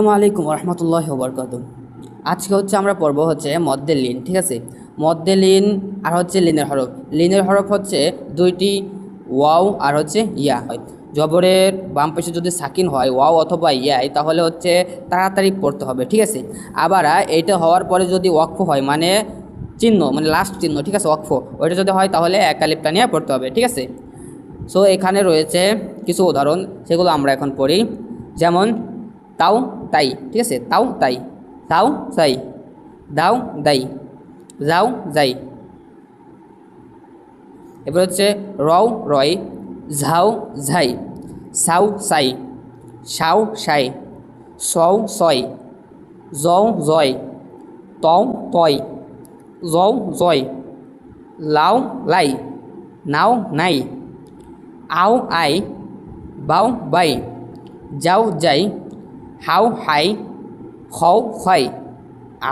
আসসালামু আলাইকুম রহমতুল্লাহ বরকাত। আজকে আমরা পড়ব মদ্যে লিন। ঠিক আছে, মদ্যে লিন আর লিনের হরফ। লিনের হরফ দুইটি, ওয়াও আর ইয়া হয়। জবরের বাম পাশে যদি সাকিন হয় ওয়াও অথবা ইয়াই, তাহলে তাড়াতাড়ি পড়তে হবে। ঠিক আছে, আবার এইটা হওয়ার পরে যদি ওয়াকফ হয়, মানে চিহ্ন, মানে লাস্ট চিহ্ন, ঠিক আছে, ওয়াকফ, ওইটা যদি হয় তাহলে এক আলিফ টানিয়ে পড়তে হবে। ঠিক আছে, সো এখানে রয়েছে কিছু উদাহরণ, সেগুলো আমরা এখন পড়ি। যেমন তাও তাই, ঠিক আছে, তাও তাই, তাও তাই, দাও দাই, যাও যাই। এবার রও রয়, ঝাও ঝাই, সাউ সাই, সাও সাই, সও সয়, জও জয়, তও তয়, জও জয়, লাও লাই, নাও নাই, আও আই, বাও বাই, যাও যাই, হাও হাই, হও হয়,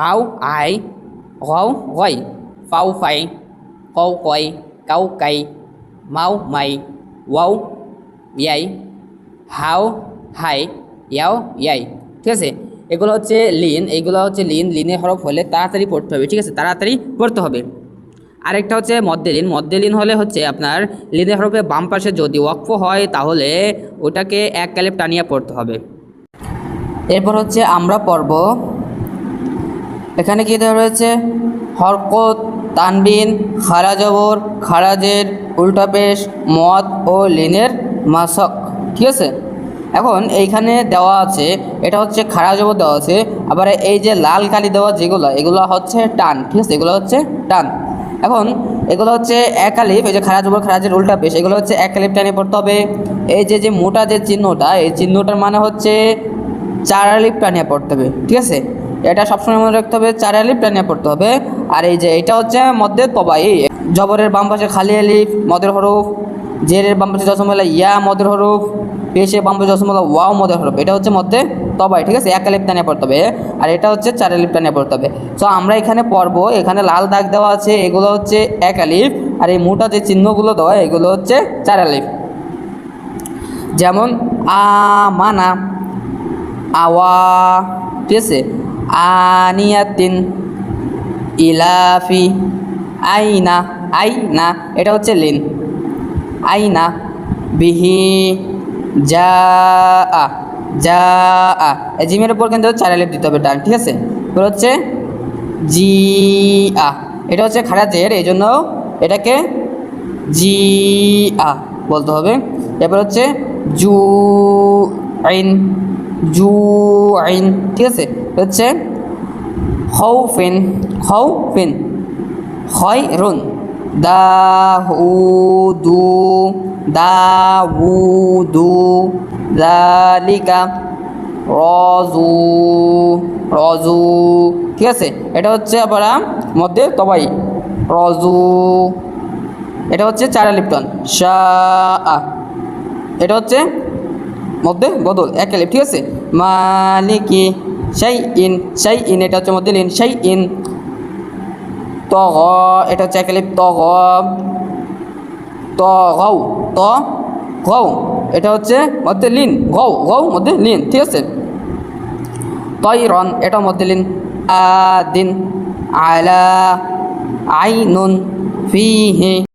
আও আই, হও হয়, ফাও ফাই, কও কয়, কাউ কাই, মাও মাই, ওয়াও ইয়াই, হাও হাই, ইয়াও ইয়াই। ঠিক আছে, এগুলো লিন, এইগুলো লিন। লিনের হরফ হলে তাড়াতাড়ি পড়তে হবে। ঠিক আছে, তাড়াতাড়ি পড়তে হবে। আরেকটা মদ্যে লিন। মদ্যে লিন হলে আপনার লিনের হরফে বাম পাশে যদি ওয়াকফ হয় তাহলে ওটাকে এক কালিফ টানিয়ে পড়তে হবে। এরপর আমরা পড়ব, এখানে কি দেওয়া রয়েছে, হরকত, তানবিন, খারা জবর, খারাজের উল্টা পেশ, মদ ও লিনের মাসক। ঠিক আছে, এখন এইখানে দেওয়া আছে, এটা খারা জবর দেওয়া আছে, আবার এই যে লাল কালি দেওয়া যেগুলো, এগুলো টান। ঠিক আছে, এগুলো টান। এখন এগুলো এক আলিফ, এই যে খারা জবর খারাজের উল্টা পেশ, এগুলো এক আলিফ টানে পড়তে হবে। এই যে মোটা যে চিহ্নটা, এই চিহ্নটার মানে চার আলিফ টানিয়ে পড়তে হবে। ঠিক আছে, এটা সবসময় মনে রাখতে হবে, চার আলিফ টানিয়ে পড়তে হবে। আর এই যে এটা মধ্যে তবাই, জবরের বাম পাশে খালি আলিফ মদের হরফ, জেরের বাম পাশে জসমলা ইয়া মদের হরফ, পেশে বাম পাশে জসমলা ওয়াও মদের হরফ, এটা মধ্যে তবাই। ঠিক আছে, এক আলিফ টানিয়ে পড়তে হবে। আর এটা চার আলিফ টানিয়ে পড়তে হবে। তো আমরা এখানে পড়ব, এখানে লাল দাগ দেওয়া আছে, এগুলো এক আলিফ, আর এই মোটা যে চিহ্নগুলো দেওয়া এগুলো চার আলিফ। যেমন আমানা, আওয়া, ঠিক আছে, আনিয়াতিন, ইলাফি, আইনা, আইনা, এটা লিন, আইনা, বিহি, যা আ, যা আ, জিমের উপর কিন্তু চার আলিফ দিতে হবে টান। ঠিক আছে, এবার জি আ, এটা খারাজের, এই জন্য এটাকে জি আ বলতে হবে। এবার জু আইন, জু আইন, ঠিক আছে, খৌফিন, খৌফিন, খয়রুন, দাউদু, দাউদু, যালিকা, রজু, রজু। ঠিক আছে, এটা আবার মধ্যে তবাই, রজু, এটা চার আলিফ টান, শাআ, এটা মধ্যে বদল, এক আলিফ। ঠিক আছে, মালিকি শাইইন, শাইইন, এটা মধ্যে লিন, শাইইন, তগ, এটা এক আলিফ, তগ, তগৌ, তগৌ, এটা মধ্যে লিন, গৌ, গৌ মধ্যে লিন। ঠিক আছে, তয়রন, এটা মধ্যে লিন, আদিন, আলা, আইনুন, ফিহি।